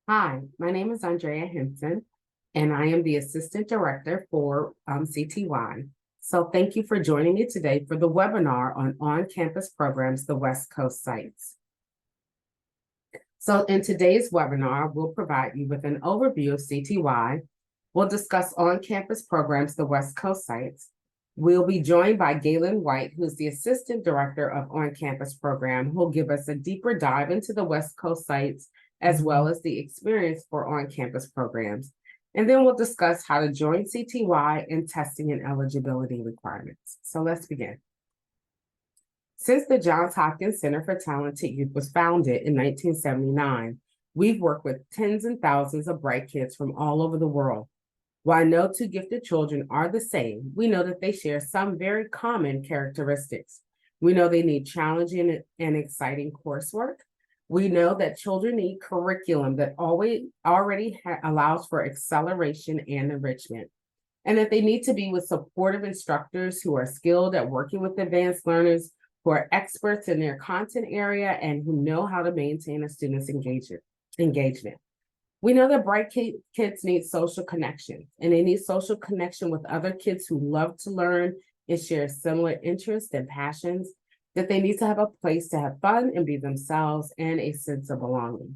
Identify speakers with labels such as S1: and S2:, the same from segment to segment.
S1: Hi, my name is Andrea Henson, and I am the Assistant Director for CTY. So thank you for joining me today for the webinar on-campus programs, the West Coast sites. So in today's webinar, we'll provide you with an overview of CTY. We'll discuss on-campus programs, the West Coast sites. We'll be joined by Galen White, who's the Assistant Director of On-Campus Program, who'll give us a deeper dive into the West Coast sites, as well as the experience for on-campus programs. And then we'll discuss how to join CTY and testing and eligibility requirements. So let's begin. Since the Johns Hopkins Center for Talented Youth was founded in 1979, we've worked with tens and thousands of bright kids from all over the world. While no two gifted children are the same, we know that they share some very common characteristics. We know they need challenging and exciting coursework. We know that children need curriculum that already allows for acceleration and enrichment, and that they need to be with supportive instructors who are skilled at working with advanced learners, who are experts in their content area, and who know how to maintain a student's engagement. We know that bright kids need social connection, and they need social connection with other kids who love to learn and share similar interests and passions, that they need to have a place to have fun and be themselves and a sense of belonging.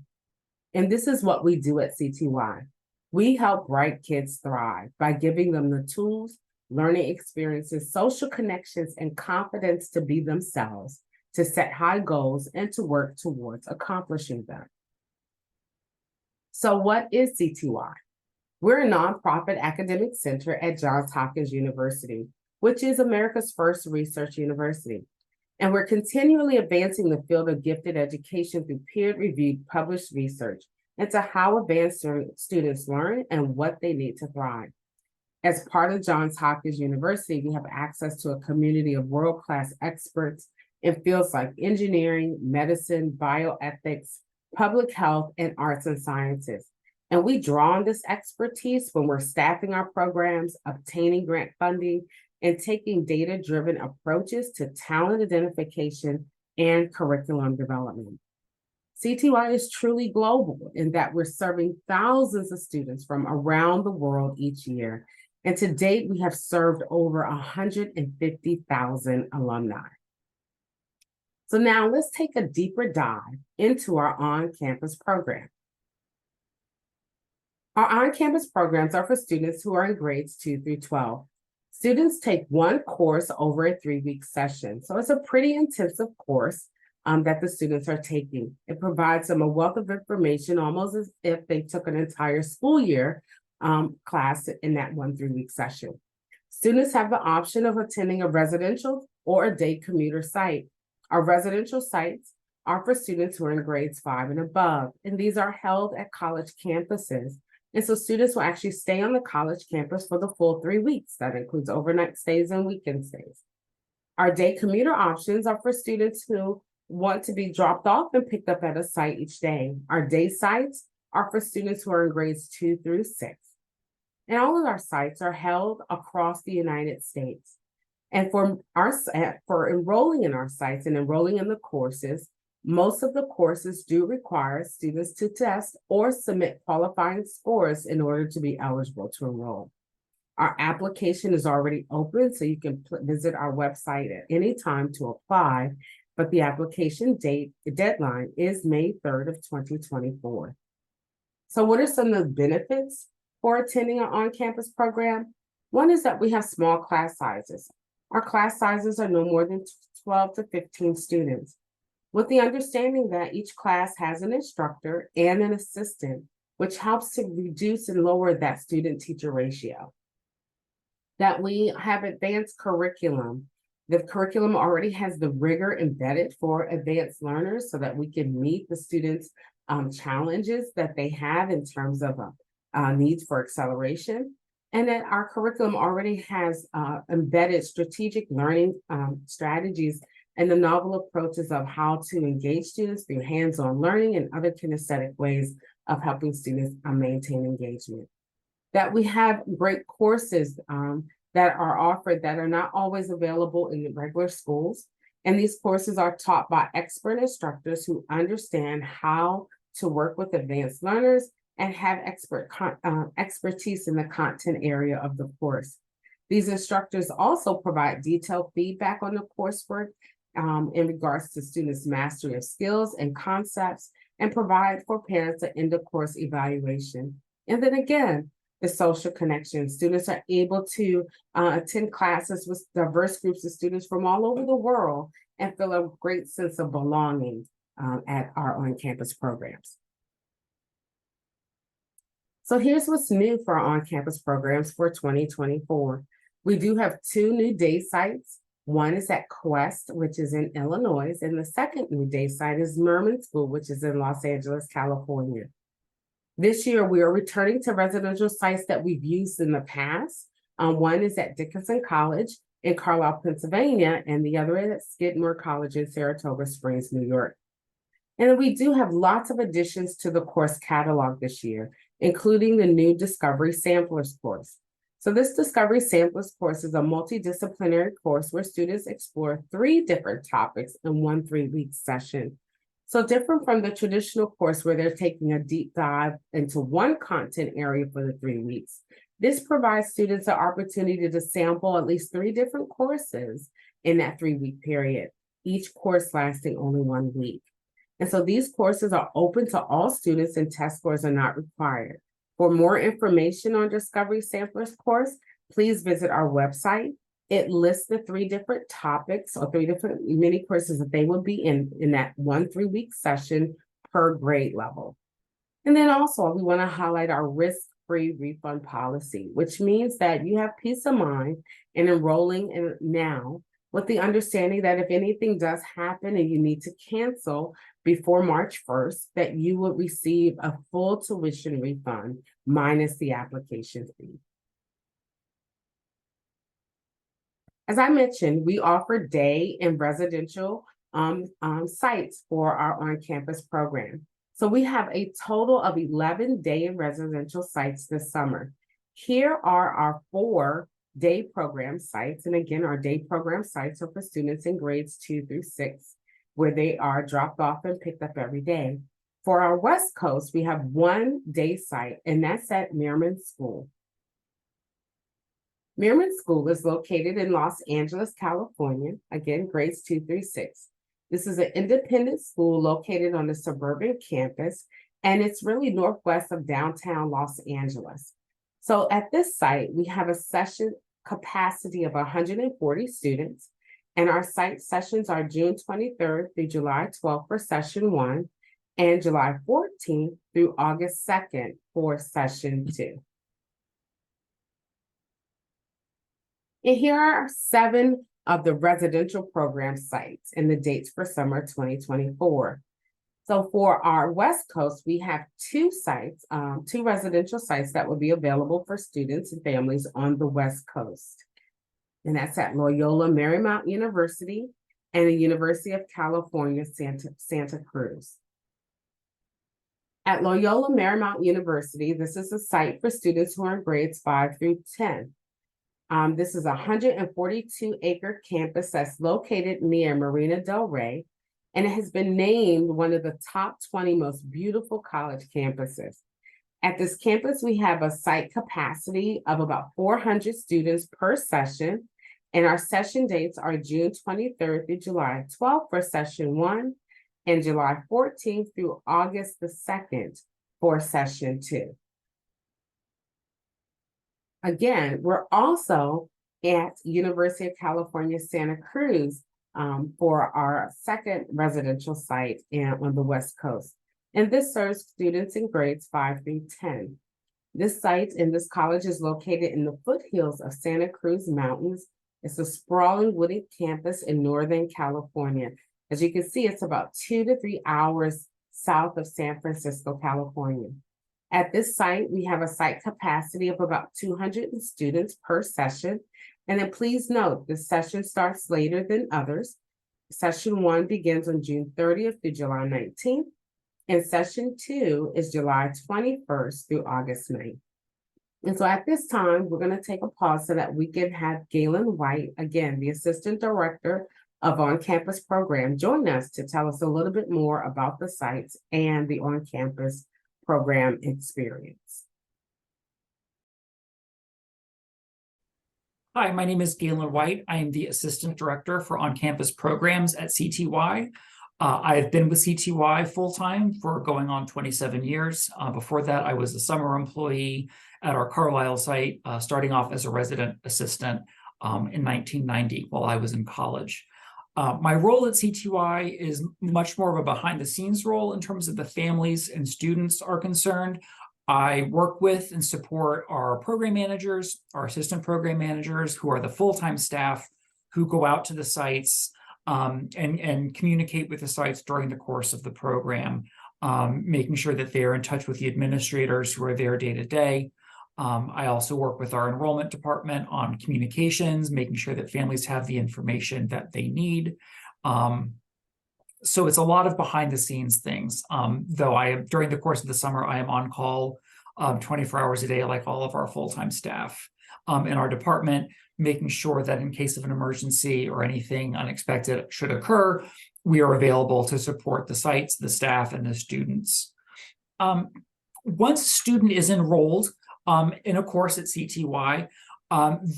S1: And this is what we do at CTY. We help bright kids thrive by giving them the tools, learning experiences, social connections, and confidence to be themselves, to set high goals, and to work towards accomplishing them. So what is CTY? We're a nonprofit academic center at Johns Hopkins University, which is America's first research university. And we're continually advancing the field of gifted education through peer-reviewed published research into how advanced students learn and what they need to thrive. As part of Johns Hopkins University, we have access to a community of world-class experts in fields like engineering, medicine, bioethics, public health, and arts and sciences. And we draw on this expertise when we're staffing our programs, obtaining grant funding, and taking data-driven approaches to talent identification and curriculum development. CTY is truly global in that we're serving thousands of students from around the world each year. And to date, we have served over 150,000 alumni. So now let's take a deeper dive into our on-campus program. Our on-campus programs are for students who are in grades 2 through 12. Students take one course over a 3-week session. So it's a pretty intensive course that the students are taking. It provides them a wealth of information, almost as if they took an entire school year class in that 1 3-week session. Students have the option of attending a residential or a day commuter site. Our residential sites are for students who are in grades 5 and above, and these are held at college campuses. And so students will actually stay on the college campus for the full 3 weeks. That includes overnight stays and weekend stays. Our day commuter options are for students who want to be dropped off and picked up at a site each day. Our day sites are for students who are in grades 2 through 6. And all of our sites are held across the United States. And for enrolling in our sites and enrolling in the courses, most of the courses do require students to test or submit qualifying scores in order to be eligible to enroll. Our application is already open, so you can visit our website at any time to apply, but the application deadline is May 3rd of 2024. So what are some of the benefits for attending an on-campus program? One is that we have small class sizes. Our class sizes are no more than 12 to 15 students, with the understanding that each class has an instructor and an assistant, which helps to reduce and lower that student-teacher ratio. That we have advanced curriculum. The curriculum already has the rigor embedded for advanced learners so that we can meet the students' challenges that they have in terms of needs for acceleration. And that our curriculum already has embedded strategic learning strategies and the novel approaches of how to engage students through hands-on learning and other kinesthetic ways of helping students maintain engagement. That we have great courses that are offered that are not always available in the regular schools. And these courses are taught by expert instructors who understand how to work with advanced learners and have expertise in the content area of the course. These instructors also provide detailed feedback on the coursework in regards to students' mastery of skills and concepts, and provide for parents an end-of-course evaluation. And then again, the social connection. Students are able to attend classes with diverse groups of students from all over the world and feel a great sense of belonging at our on-campus programs. So here's what's new for our on-campus programs for 2024. We do have 2 new day sites. One is at Quest, which is in Illinois, and the second new day site is Mirman School, which is in Los Angeles, California. This year, we are returning to residential sites that we've used in the past. One is at Dickinson College in Carlisle, Pennsylvania, and the other is at Skidmore College in Saratoga Springs, New York. And we do have lots of additions to the course catalog this year, including the new Discovery Samplers course. So this Discovery Samplers course is a multidisciplinary course where students explore 3 different topics in one 3-week session. So different from the traditional course where they're taking a deep dive into one content area for the 3 weeks. This provides students an opportunity to sample at least 3 different courses in that 3-week period, each course lasting only 1 week. And so these courses are open to all students and test scores are not required. For more information on Discovery Samplers course, please visit our website. It lists the 3 different topics or 3 different mini courses that they will be in that 1 3-week session per grade level. And then also we want to highlight our risk-free refund policy, which means that you have peace of mind in enrolling now with the understanding that if anything does happen and you need to cancel before March 1st, that you will receive a full tuition refund minus the application fee. As I mentioned, we offer day and residential sites for our on-campus program. So we have a total of 11 day and residential sites this summer. Here are our 4 day program sites. And again, our day program sites are for students in grades 2 through 6, where they are dropped off and picked up every day. For our West Coast, we have 1 day site, and that's at Mirman School. Mirman School is located in Los Angeles, California, again, grades 2 through 6. This is an independent school located on a suburban campus, and it's really northwest of downtown Los Angeles. So at this site, we have a session capacity of 140 students, and our site sessions are June 23rd through July 12th for session 1, and July 14th through August 2nd for session 2. And here are 7 of the residential program sites and the dates for summer 2024. So for our West Coast, we have 2 sites, 2 residential sites that will be available for students and families on the West Coast. And that's at Loyola Marymount University and the University of California, Santa Cruz. At Loyola Marymount University, this is a site for students who are in grades 5 through 10. This is a 142-acre campus that's located near Marina del Rey, and it has been named one of the top 20 most beautiful college campuses. At this campus, we have a site capacity of about 400 students per session, and our session dates are June 23rd through July 12th for session 1, and July 14th through August the 2nd for session 2. Again, we're also at University of California, Santa Cruz for our 2nd residential site on the West Coast. And this serves students in grades 5 through 10. This site in this college is located in the foothills of Santa Cruz Mountains. It's a sprawling wooded campus in Northern California. As you can see, it's about 2 to 3 hours south of San Francisco, California. At this site, we have a site capacity of about 200 students per session. And then please note, the session starts later than others. Session 1 begins on June 30th through July 19th. And session 2 is July 21st through August 9th. And so at this time, we're going to take a pause so that we can have Galen White, again, the Assistant Director of On-Campus Program, join us to tell us a little bit more about the sites and the on-campus program experience.
S2: Hi, my name is Galen White. I am the Assistant Director for On-Campus Programs at CTY. I've been with CTY full-time for going on 27 years. Before that, I was a summer employee at our Carlisle site, starting off as a resident assistant in 1990 while I was in college. My role at CTY is much more of a behind-the-scenes role in terms of the families and students are concerned. I work with and support our program managers, our assistant program managers, who are the full-time staff who go out to the sites and communicate with the sites during the course of the program, making sure that they are in touch with the administrators who are there day to day. I also work with our enrollment department on communications, making sure that families have the information that they need. So it's a lot of behind the scenes things, though during the course of the summer, I am on call 24 hours a day, like all of our full-time staff in our department, making sure that in case of an emergency or anything unexpected should occur, we are available to support the sites, the staff, and the students. Once a student is enrolled in a course at CTY,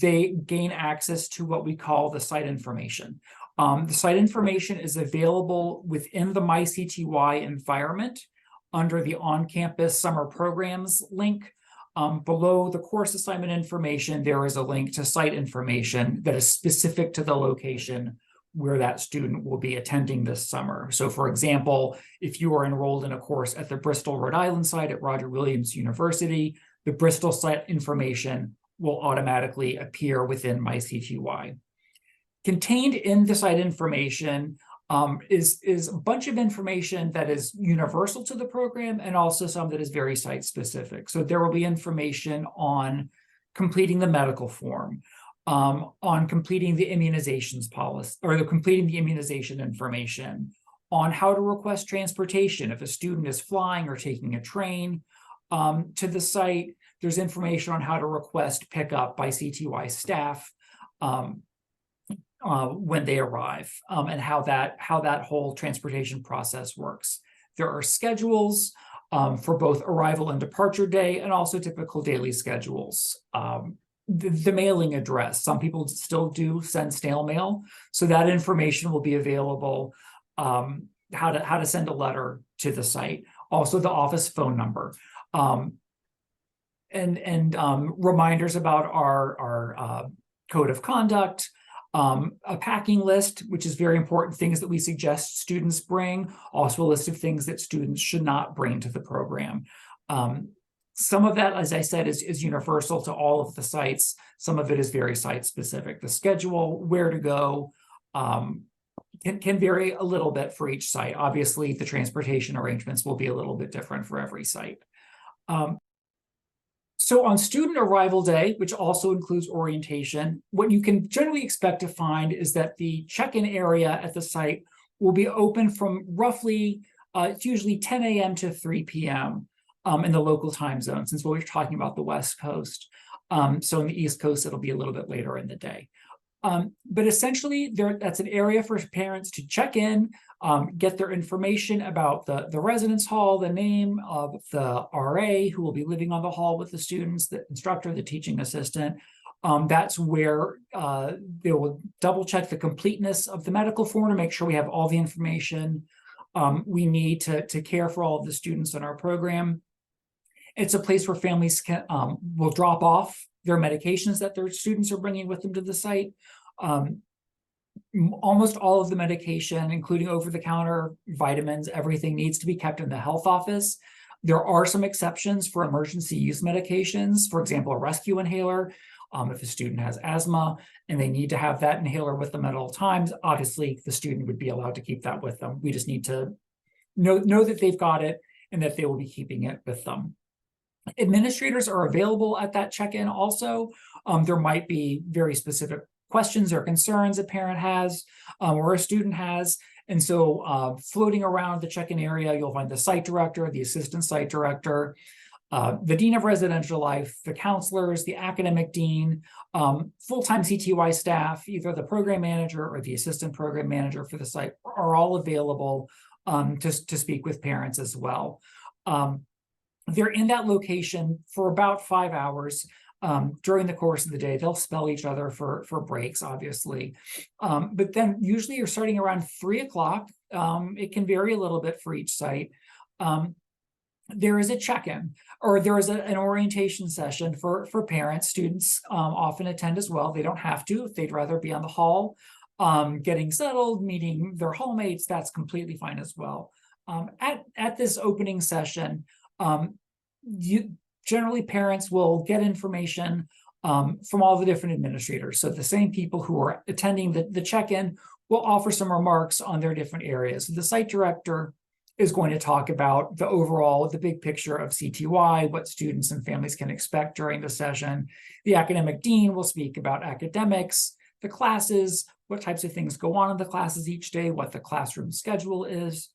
S2: they gain access to what we call the site information. The site information is available within the MyCTY environment under the On-Campus Summer Programs link. Below the course assignment information, there is a link to site information that is specific to the location where that student will be attending this summer. So for example, if you are enrolled in a course at the Bristol, Rhode Island site at Roger Williams University, the Bristol site information will automatically appear within MyCTY. Contained in the site information is a bunch of information that is universal to the program and also some that is very site specific. So there will be information on completing the medical form, on completing the immunizations policy, or completing the immunization information, on how to request transportation if a student is flying or taking a train to the site. There's information on how to request pickup by CTY staff when they arrive, and how that whole transportation process works. There are schedules for both arrival and departure day, and also typical daily schedules. The mailing address, some people still do send snail mail, so that information will be available. How to send a letter to the site, also the office phone number, and reminders about our code of conduct. A packing list, which is very important, things that we suggest students bring, also a list of things that students should not bring to the program. Some of that, as I said, is universal to all of the sites. Some of it is very site specific. The schedule, where to go, can vary a little bit for each site. Obviously, the transportation arrangements will be a little bit different for every site. So on student arrival day, which also includes orientation, what you can generally expect to find is that the check-in area at the site will be open from roughly, it's usually 10 a.m. to 3 p.m. In the local time zone, since we're talking about the West Coast. So in the East Coast, it'll be a little bit later in the day. But essentially, that's an area for parents to check in, get their information about the residence hall, the name of the RA who will be living on the hall with the students, the instructor, the teaching assistant. That's where they will double check the completeness of the medical form to make sure we have all the information we need to care for all of the students in our program. It's a place where families will drop off their medications that their students are bringing with them to the site. Almost all of the medication, including over-the-counter vitamins, everything needs to be kept in the health office. There are some exceptions for emergency use medications, for example, a rescue inhaler. If a student has asthma and they need to have that inhaler with them at all times, obviously the student would be allowed to keep that with them. We just need to know that they've got it and that they will be keeping it with them. Administrators are available at that check-in also. There might be very specific questions or concerns a parent has or a student has. And so floating around the check-in area, you'll find the site director, the assistant site director. the dean of residential life, the counselors, the academic dean, full-time CTY staff, either the program manager or the assistant program manager for the site are all available to speak with parents as well. They're in that location for about 5 hours. During the course of the day. They'll spell each other for breaks, obviously. But then usually you're starting around 3 o'clock. It can vary a little bit for each site. There is a check-in, or there is an orientation session for parents. Students often attend as well. They don't have to if they'd rather be on the hall, getting settled, meeting their hallmates. That's completely fine as well. At this opening session, generally, parents will get information from all the different administrators. So the same people who are attending the check-in will offer some remarks on their different areas. So the site director is going to talk about the overall, the big picture of CTY, what students and families can expect during the session. The academic dean will speak about academics, the classes, what types of things go on in the classes each day, what the classroom schedule is.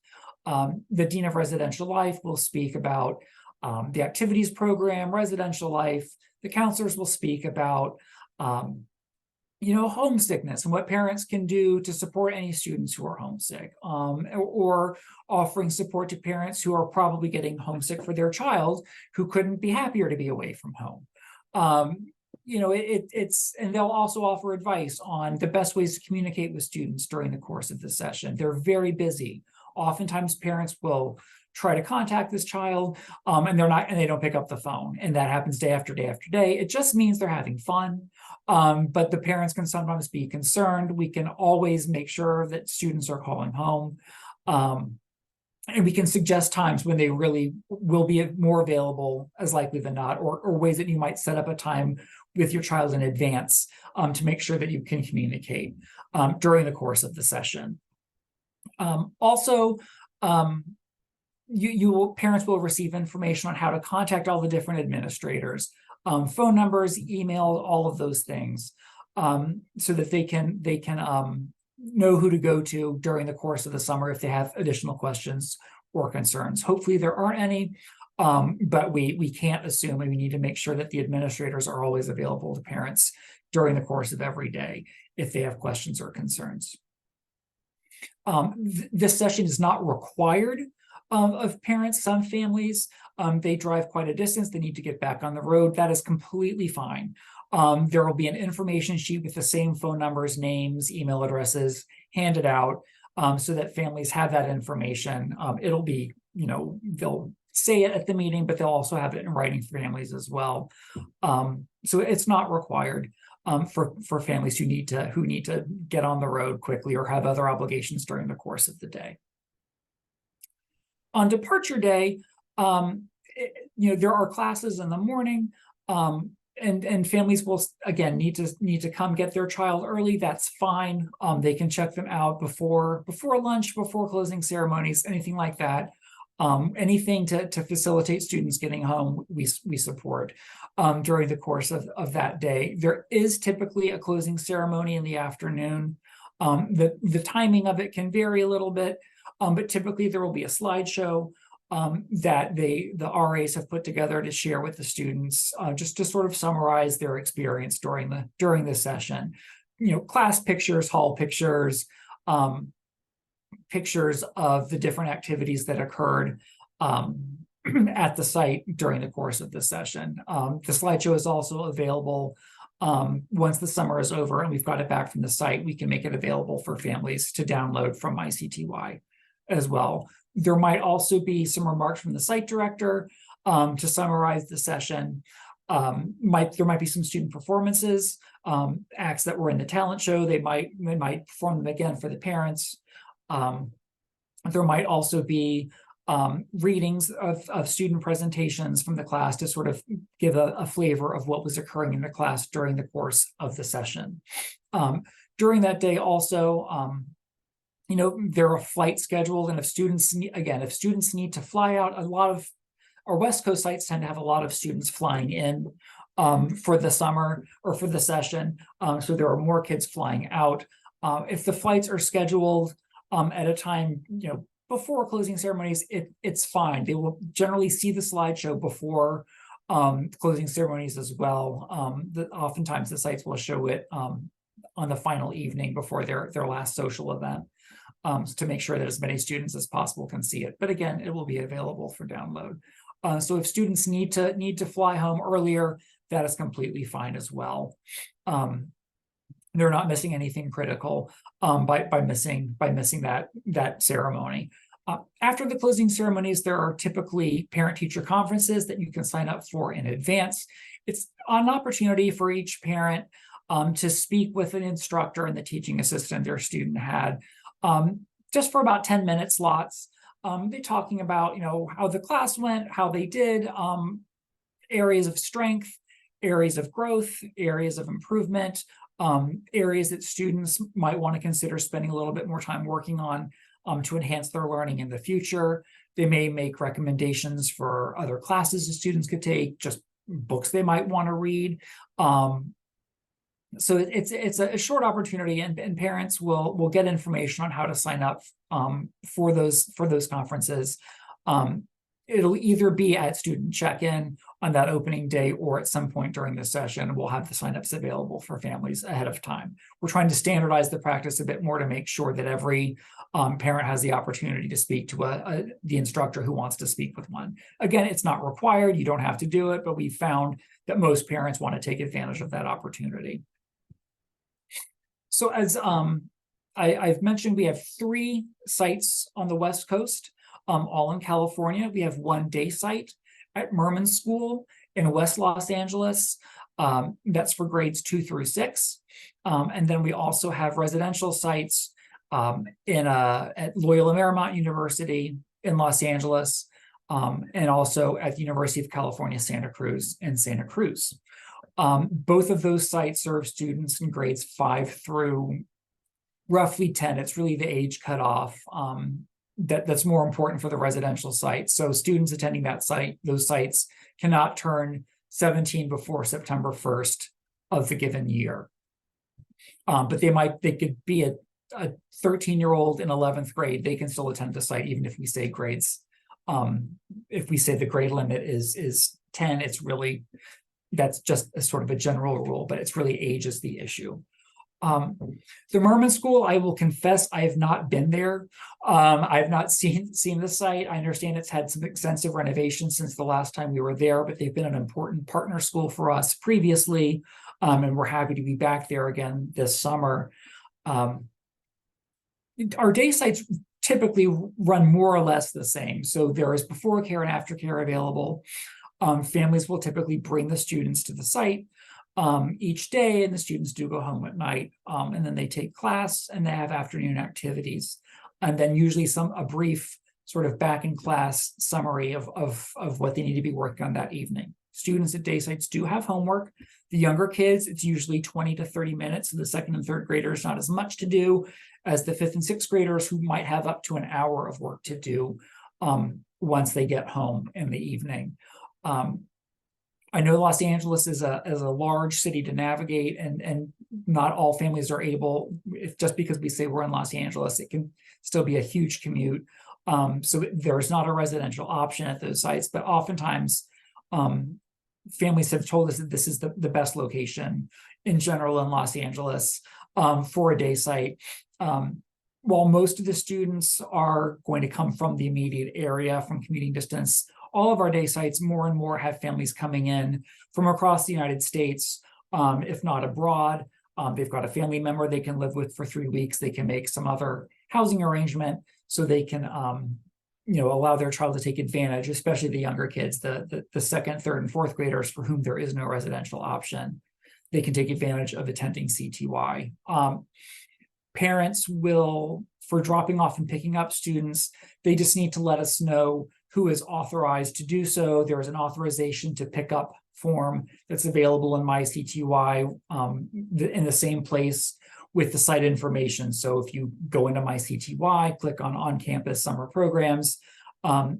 S2: The dean of residential life will speak about the activities program, residential life. The counselors will speak about, homesickness and what parents can do to support any students who are homesick, or offering support to parents who are probably getting homesick for their child who couldn't be happier to be away from home. And they'll also offer advice on the best ways to communicate with students during the course of the session. They're very busy. Oftentimes parents will try to contact this child, and they don't pick up the phone. And that happens day after day after day. It just means they're having fun. But the parents can sometimes be concerned. We can always make sure that students are calling home. And we can suggest times when they really will be more available, as likely than not, or ways that you might set up a time with your child in advance to make sure that you can communicate during the course of the session. Parents will receive information on how to contact all the different administrators, phone numbers, email, all of those things, so that they can know who to go to during the course of the summer if they have additional questions or concerns. Hopefully there aren't any, but we can't assume, and we need to make sure that the administrators are always available to parents during the course of every day if they have questions or concerns. This session is not required of parents. Some families, they drive quite a distance, they need to get back on the road. That is completely fine. There will be an information sheet with the same phone numbers, names, email addresses handed out, so that families have that information. It'll be, they'll say it at the meeting, but they'll also have it in writing for families as well. So it's not required for families who need to get on the road quickly or have other obligations during the course of the day. On departure day, there are classes in the morning, and families will again need to come get their child early. That's fine. They can check them out before lunch, before closing ceremonies, anything like that. Anything to facilitate students getting home, we support during the course of that day. There is typically a closing ceremony in the afternoon. The timing of it can vary a little bit, but typically there will be a slideshow that the RAs have put together to share with the students, just to sort of summarize their experience during the session. Class pictures, hall pictures, pictures of the different activities that occurred at the site during the course of the session. The slideshow is also available once the summer is over and we've got it back from the site. We can make it available for families to download from MyCTY as well. There might also be some remarks from the site director to summarize the session. There might be some student performances, acts that were in the talent show. They might perform them again for the parents. There might also be readings of student presentations from the class to sort of give a flavor of what was occurring in the class during the course of the session. During that day also, there are flights scheduled, and if students need to fly out, a lot of our West Coast sites tend to have a lot of students flying in for the summer or for the session. So there are more kids flying out. If the flights are scheduled at a time, before closing ceremonies, it's fine. They will generally see the slideshow before closing ceremonies as well. Oftentimes the sites will show it on the final evening before their last social event, to make sure that as many students as possible can see it. But again, it will be available for download. So if students need to fly home earlier, that is completely fine as well. They're not missing anything critical by missing that ceremony. After the closing ceremonies, there are typically parent-teacher conferences that you can sign up for in advance. It's an opportunity for each parent to speak with an instructor and the teaching assistant their student had, just for about 10-minute slots. They're talking about, how the class went, how they did, areas of strength, areas of growth, areas of improvement, areas that students might want to consider spending a little bit more time working on to enhance their learning in the future. They may make recommendations for other classes the students could take, just books they might want to read. So it's a short opportunity, and parents will get information on how to sign up for those conferences. It'll either be at student check-in on that opening day or at some point during the session. We'll have the signups available for families ahead of time. We're trying to standardize the practice a bit more to make sure that every parent has the opportunity to speak to the instructor who wants to speak with one. Again, it's not required. You don't have to do it, but we found that most parents want to take advantage of that opportunity. So as I've mentioned, we have 3 sites on the West Coast, all in California. We have one day site at Mirman School in West Los Angeles. That's for grades 2 through 6. And then we also have residential sites at Loyola Marymount University in Los Angeles, and also at the University of California, Santa Cruz in Santa Cruz. Both of those sites serve students in grades 5 through roughly 10. It's really the age cutoff that's more important for the residential site. So students attending those sites cannot turn 17 before September 1st of the given year. But they could be a 13-year-old in 11th grade. They can still attend the site, even if we say grades. If we say the grade limit is 10, it's really, that's just a sort of a general rule, but it's really age is the issue. The Mirman School, I will confess, I have not been there. I have not seen the site. I understand it's had some extensive renovations since the last time we were there, but they've been an important partner school for us previously, and we're happy to be back there again this summer. Our day sites typically run more or less the same. So there is before care and after care available. Families will typically bring the students to the site each day, and the students do go home at night, and then they take class and they have afternoon activities, and then usually a brief sort of back in class summary of what they need to be working on that evening. Students at day sites do have homework. The younger kids, it's usually 20 to 30 minutes. So the 2nd and 3rd graders, not as much to do as the 5th and 6th graders, who might have up to an hour of work to do once they get home in the evening. I know Los Angeles is a large city to navigate, and not all families are able, just because we say we're in Los Angeles, it can still be a huge commute. So there's not a residential option at those sites, but oftentimes families have told us that this is the best location in general in Los Angeles for a day site. While most of the students are going to come from the immediate area, from commuting distance, all of our day sites more and more have families coming in from across the United States, if not abroad. They've got a family member they can live with for 3 weeks. They can make some other housing arrangement so they can allow their child to take advantage, especially the younger kids, the 2nd, 3rd, and 4th graders for whom there is no residential option. They can take advantage of attending CTY. Parents will, for dropping off and picking up students, they just need to let us know who is authorized to do so. There is an authorization to pick up form that's available in MyCTY in the same place with the site information. So if you go into MyCTY, click on-campus summer programs,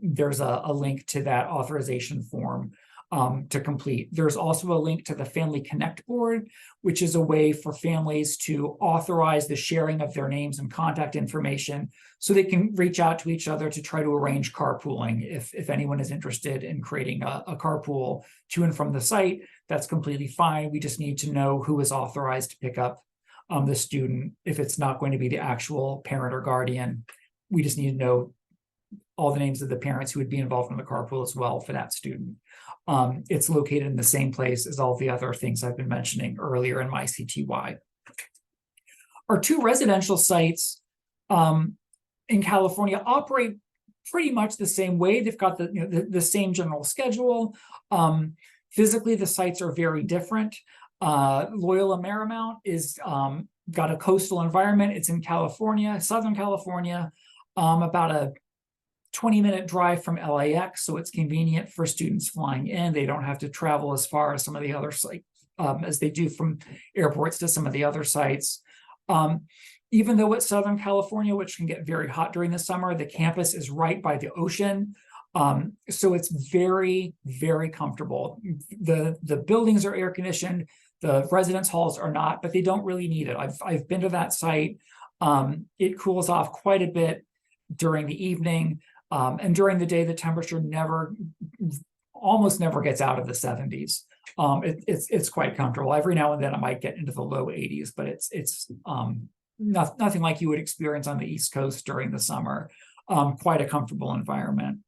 S2: there's a link to that authorization form. to complete. There's also a link to the Family Connect board, which is a way for families to authorize the sharing of their names and contact information so they can reach out to each other to try to arrange carpooling. If anyone is interested in creating a carpool to and from the site, that's completely fine. We just need to know who is authorized to pick up the student. If it's not going to be the actual parent or guardian, we just need to know all the names of the parents who would be involved in the carpool as well for that student. It's located in the same place as all the other things I've been mentioning earlier in my CTY. Our two residential sites in California operate pretty much the same way. They've got the same general schedule. Physically, the sites are very different. Loyola Marymount is got a coastal environment. It's in California, Southern California, about a 20-minute drive from LAX, so it's convenient for students flying in. They don't have to travel as far as some of the other sites, as they do from airports to some of the other sites. Even though it's Southern California, which can get very hot during the summer, the campus is right by the ocean. So it's very, very comfortable. The buildings are air conditioned, the residence halls are not, but they don't really need it. I've been to that site. It cools off quite a bit during the evening. And during the day, the temperature almost never gets out of the 70s. It's quite comfortable. Every now and then it might get into the low 80s, but it's nothing like you would experience on the East Coast during the summer. Quite a comfortable environment.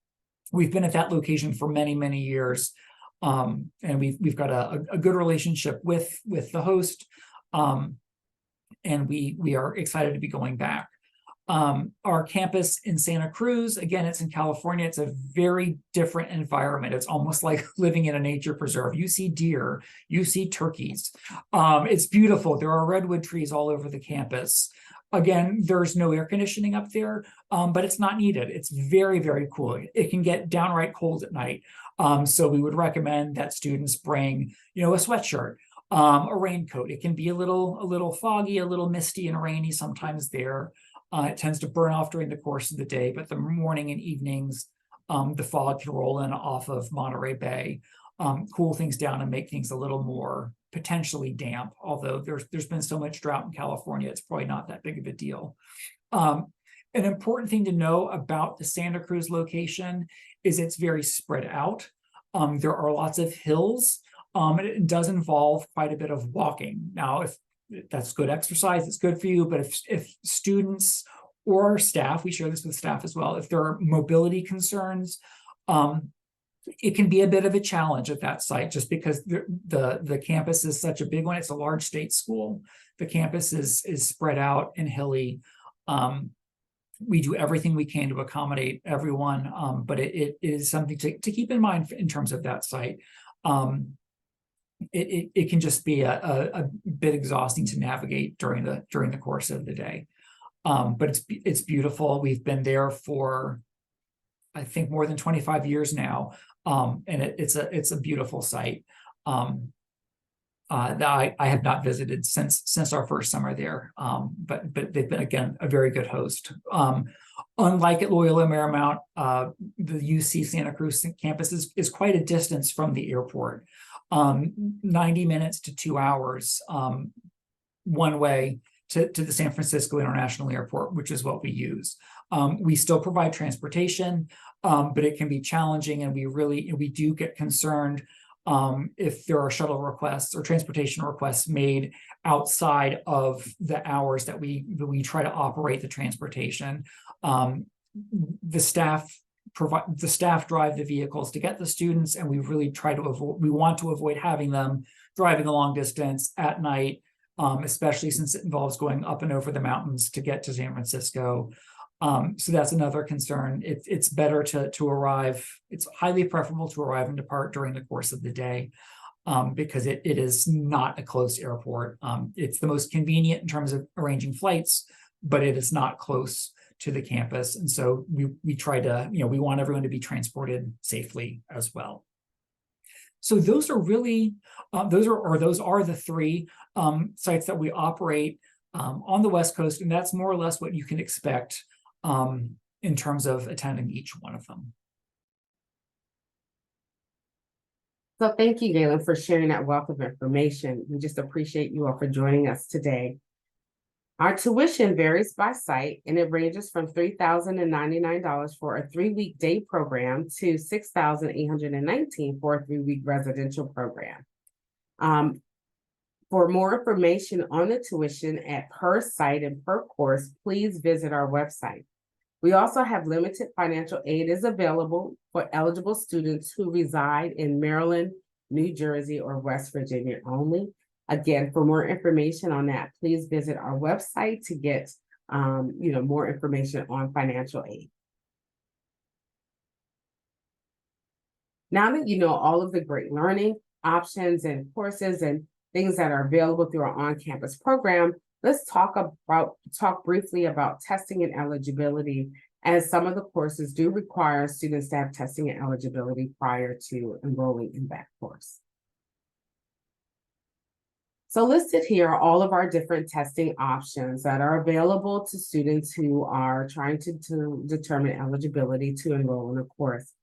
S2: We've been at that location for many, many years, and we've got a good relationship with the host, and we are excited to be going back. Our campus in Santa Cruz, again, it's in California. It's a very different environment. It's almost like living in a nature preserve. You see deer, you see turkeys. It's beautiful. There are redwood trees all over the campus. Again, there's no air conditioning up there, but it's not needed. It's very, very cool. It can get downright cold at night. So we would recommend that students bring, a sweatshirt, a raincoat. It can be a little foggy, a little misty and rainy sometimes there. It tends to burn off during the course of the day, but the morning and evenings, the fog can roll in off of Monterey Bay, cool things down and make things a little more potentially damp, although there's been so much drought in California, it's probably not that big of a deal. An important thing to know about the Santa Cruz location is it's very spread out. There are lots of hills, and it does involve quite a bit of walking. Now, if that's good exercise, it's good for you, but if students or staff, we share this with staff as well, if there are mobility concerns, it can be a bit of a challenge at that site just because the campus is such a big one. It's a large state school. The campus is spread out and hilly. We do everything we can to accommodate everyone, but it is something to keep in mind in terms of that site. It can just be a bit exhausting to navigate during the course of the day, but it's beautiful. We've been there for, I think, more than 25 years now, and it's a beautiful site that I have not visited since our first summer there, but they've been, again, a very good host. Unlike at Loyola Marymount, the UC Santa Cruz campus is quite a distance from the airport. 90 minutes to 2 hours one way to the San Francisco International Airport, which is what we use. We still provide transportation, but it can be challenging, and we do get concerned if there are shuttle requests or transportation requests made outside of the hours that we try to operate the transportation. The staff drive the vehicles to get the students, and we really want to avoid having them driving a long distance at night, especially since it involves going up and over the mountains to get to San Francisco. So that's another concern. It's better to arrive. It's highly preferable to arrive and depart during the course of the day, because it is not a close airport. It's the most convenient in terms of arranging flights, but it is not close to the campus. And so we try to, we want everyone to be transported safely as well. So those are really, those are the three sites that we operate on the West Coast, and that's more or less what you can expect in terms of attending each one of them.
S1: So thank you, Galen, for sharing that wealth of information. We just appreciate you all for joining us today. Our tuition varies by site, and it ranges from $3,099 for a 3-week day program to $6,819 for a 3-week residential program. For more information on the tuition at per site and per course, please visit our website. We also have limited financial aid is available for eligible students who reside in Maryland, New Jersey, or West Virginia only. Again, for more information on that, please visit our website to get more information on financial aid. Now that you know all of the great learning options and courses and things that are available through our on-campus program, let's talk briefly about testing and eligibility, as some of the courses do require students to have testing and eligibility prior to enrolling in that course. So listed here are all of our different testing options that are available to students who are trying to determine eligibility to enroll in a course.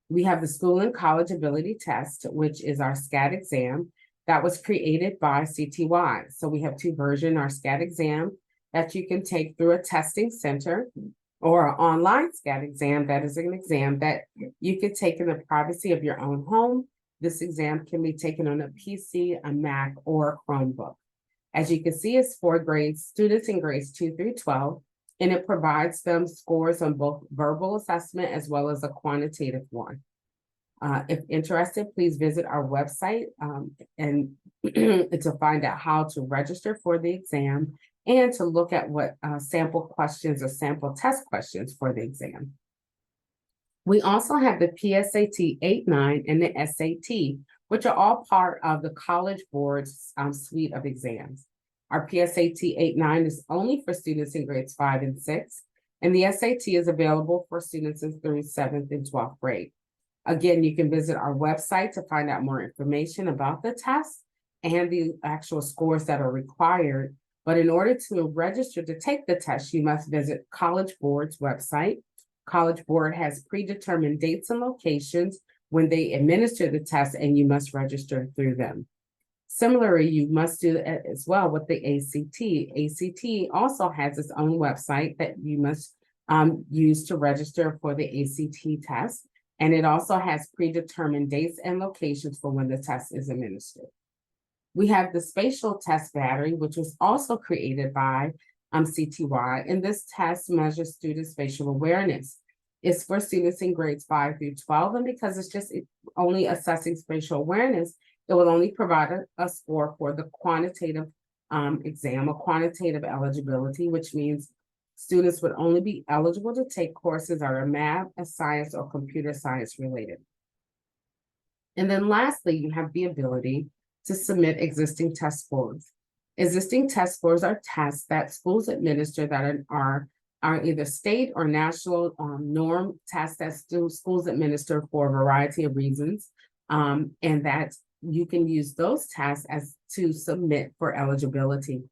S1: We have the School and College Ability Test, which is our SCAT exam that was created by CTY. So we have 2 versions, our SCAT exam that you can take through a testing center, or an online SCAT exam that is an exam that you could take in the privacy of your own home. This exam can be taken on a PC, a Mac, or a Chromebook. As you can see, it's for students in grades 2 through 12, and it provides them scores on both verbal assessment as well as a quantitative one. If interested, please visit our website and to find out how to register for the exam and to look at what sample questions or sample test questions for the exam. We also have the PSAT 8-9 and the SAT, which are all part of the College Board's suite of exams. Our PSAT 8-9 is only for students in grades 5 and 6, and the SAT is available for students through 7th and 12th grade. Again, you can visit our website to find out more information about the test and the actual scores that are required. But in order to register to take the test, you must visit College Board's website. College Board has predetermined dates and locations when they administer the test, and you must register through them. Similarly, you must do it as well with the ACT. ACT also has its own website that you must use to register for the ACT test, and it also has predetermined dates and locations for when the test is administered. We have the spatial test battery, which was also created by CTY, and this test measures student spatial awareness. It's for students in grades 5 through 12, and because it's only assessing spatial awareness, it will only provide a score for the quantitative exam or quantitative eligibility, which means students would only be eligible to take courses that are math, science, or computer science related. And then lastly, you have the ability to submit existing test scores. Existing test scores are tests that schools administer that are either state or national norm tests that schools administer for a variety of reasons, and that you can use those tests as to submit for eligibility.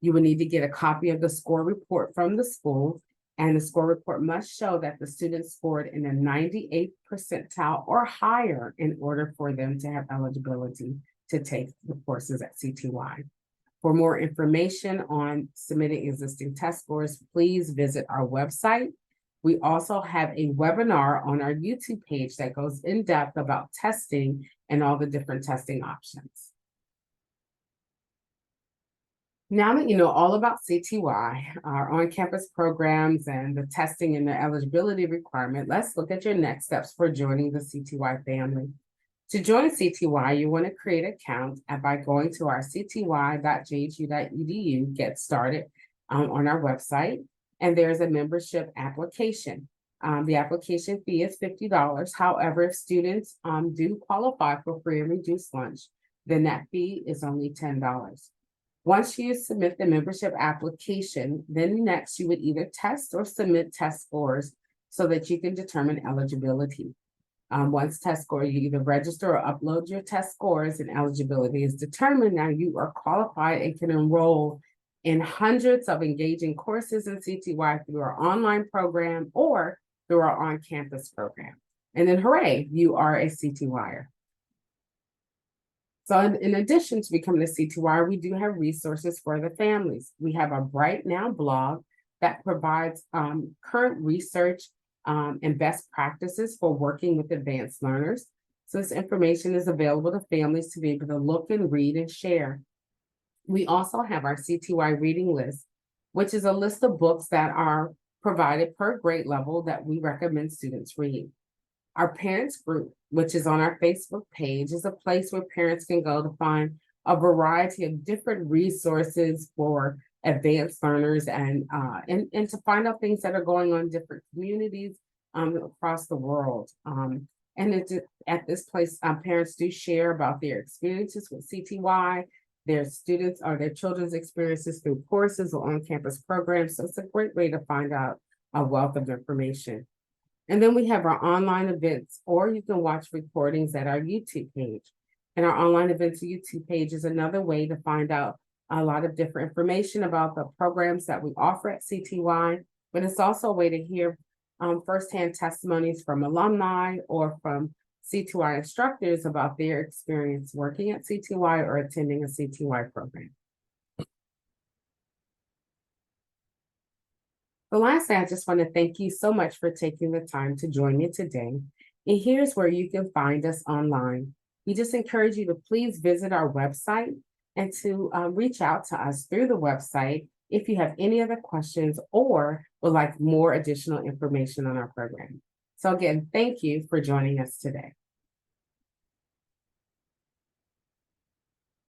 S1: You will need to get a copy of the score report from the school, and the score report must show that the student scored in a 98th percentile or higher in order for them to have eligibility to take the courses at CTY. For more information on submitting existing test scores, please visit our website. We also have a webinar on our YouTube page that goes in depth about testing and all the different testing options. Now that you know all about CTY, our on-campus programs, and the testing and the eligibility requirement, let's look at your next steps for joining the CTY family. To join CTY, you want to create an account by going to our cty.jhu.edu, get started on our website, and there's a membership application. The application fee is $50. However, if students do qualify for free and reduced lunch, then that fee is only $10. Once you submit the membership application, then next you would either test or submit test scores so that you can determine eligibility. Once test score, you either register or upload your test scores and eligibility is determined. Now you are qualified and can enroll in hundreds of engaging courses in CTY through our online program or through our on-campus program. And then hooray, you are a CTYer. So in addition to becoming a CTY, we do have resources for the families. We have a Bright Now blog that provides current research and best practices for working with advanced learners. So this information is available to families to be able to look and read and share. We also have our CTY reading list, which is a list of books that are provided per grade level that we recommend students read. Our parents group, which is on our Facebook page, is a place where parents can go to find a variety of different resources for advanced learners and to find out things that are going on in different communities across the world. At this place, parents do share about their experiences with CTY, their students or their children's experiences through courses or on-campus programs. So it's a great way to find out a wealth of information. And then we have our online events, or you can watch recordings at our YouTube page. And our online events YouTube page is another way to find out a lot of different information about the programs that we offer at CTY, but it's also a way to hear firsthand testimonies from alumni or from CTY instructors about their experience working at CTY or attending a CTY program. So lastly, I just want to thank you so much for taking the time to join me today. And here's where you can find us online. We just encourage you to please visit our website and to reach out to us through the website if you have any other questions or would like more additional information on our program. So again, thank you for joining us today.